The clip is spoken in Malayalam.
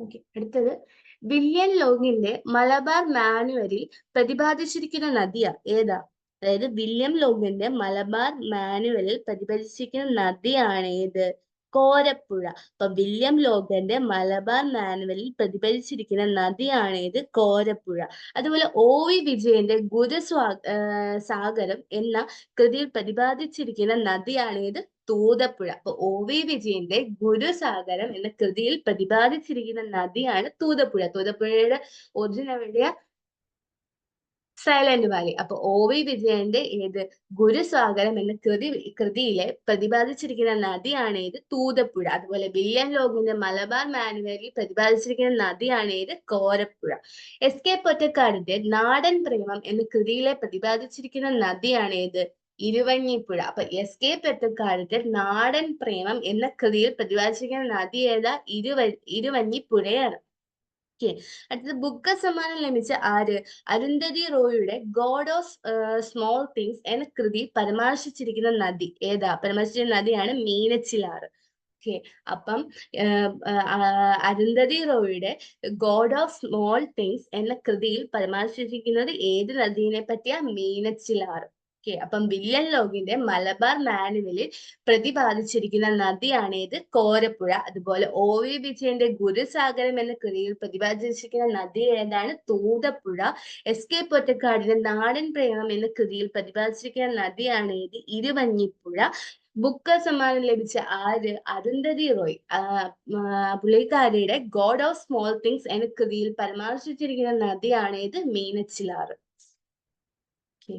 ഓക്കെ, അടുത്തത് വില്യം ലോഗിന്റെ മലബാർ മാനുവലിൽ പ്രതിപാദിച്ചിരിക്കുന്ന നദിയാ ഏതാ? അതായത് വില്യം ലോഗിന്റെ മലബാർ മാനുവലിൽ പ്രതിപാദിച്ചിരിക്കുന്ന നദിയാണ് ഏത്? കോരപ്പുഴ. അപ്പൊ വില്യം ലോഗന്റെ മലബാർ മാനുവലിൽ പ്രതിപാദിച്ചിരിക്കുന്ന നദിയാണ് ഏത്? കോരപ്പുഴ. അതുപോലെ OV വിജയന്റെ സാഗരം എന്ന കൃതിയിൽ പ്രതിപാദിച്ചിരിക്കുന്ന നദിയാണ് ഏത്? തൂതപ്പുഴ. അപ്പൊ OV വിജയന്റെ ഗുരുസാഗരം എന്ന കൃതിയിൽ പ്രതിപാദിച്ചിരിക്കുന്ന നദിയാണ് തൂതപ്പുഴ. തൂതപ്പുഴയുടെ ഒറിജിൻ എവിടെയാ? Silent Valley. അപ്പൊ OV വിജയന്റെ ഗുരുസാഗരം എന്ന കൃതിയിലെ പ്രതിപാദിച്ചിരിക്കുന്ന നദിയാണ് തൂതപ്പുഴ. അതുപോലെ വില്യം ലോഗിന്റെ മലബാർ മാനുവലിൽ പ്രതിപാദിച്ചിരിക്കുന്ന നദിയാണ് കോരപ്പുഴ. SK പൊറ്റക്കാടിന്റെ നാടൻ പ്രേമം എന്ന കൃതിയിലെ പ്രതിപാദിച്ചിരിക്കുന്ന നദിയാണ് ഇരുവഞ്ഞിപ്പുഴ. അപ്പൊ SK പൊറ്റക്കാടിന്റെ നാടൻ പ്രേമം എന്ന കൃതിയിൽ പ്രതിപാദിച്ചിരിക്കുന്ന നദി ഏതാ? ഇരുവഞ്ഞിപ്പുഴയാണ്. ഓക്കെ, അടുത്തത് ബുക്കർ സമ്മാനം ലഭിച്ച ആര്? അരുന്ധതി റോയിയുടെ ഗോഡ് ഓഫ് സ്മോൾ തിങ്സ് എന്ന കൃതി പരാമർശിച്ചിരിക്കുന്ന നദി ഏതാ? പരാമർശിച്ചിരിക്കുന്ന നദിയാണ് മീനച്ചിലാറ്. ഓക്കെ, അപ്പം അരുന്ധതി റോയിയുടെ ഗോഡ് ഓഫ് സ്മോൾ തിങ്സ് എന്ന കൃതിയിൽ പരാമർശിച്ചിരിക്കുന്നത് ഏത് നദീനെ പറ്റിയാ? മീനച്ചിലാറ്. ഓക്കെ, അപ്പം വില്യം ലോഗിന്റെ മലബാർ മാനുവലിൽ പ്രതിപാദിച്ചിരിക്കുന്ന നദിയാണ് കോരപ്പുഴ. അതുപോലെ OV വിജയന്റെ ഗുരുസാഗരം എന്ന കൃതിയിൽ പ്രതിപാദിച്ചിരിക്കുന്ന നദി ഏതാണ്? തൂതപ്പുഴ. SK പൊറ്റക്കാടിന്റെ നാടൻ പ്രേമം എന്ന കൃതിയിൽ പ്രതിപാദിച്ചിരിക്കുന്ന നദിയാണ് ഇരുവഞ്ഞിപ്പുഴ. ബുക്കർ സമ്മാനം ലഭിച്ച ആര്? അരുന്ധതി റോയ്. പുള്ളിക്കാരിയുടെ ഗോഡ് ഓഫ് സ്മോൾ തിങ്സ് എന്ന കൃതിയിൽ പരാമർശിച്ചിരിക്കുന്ന നദിയാണ് മീനച്ചിലാറ്. ഓക്കെ.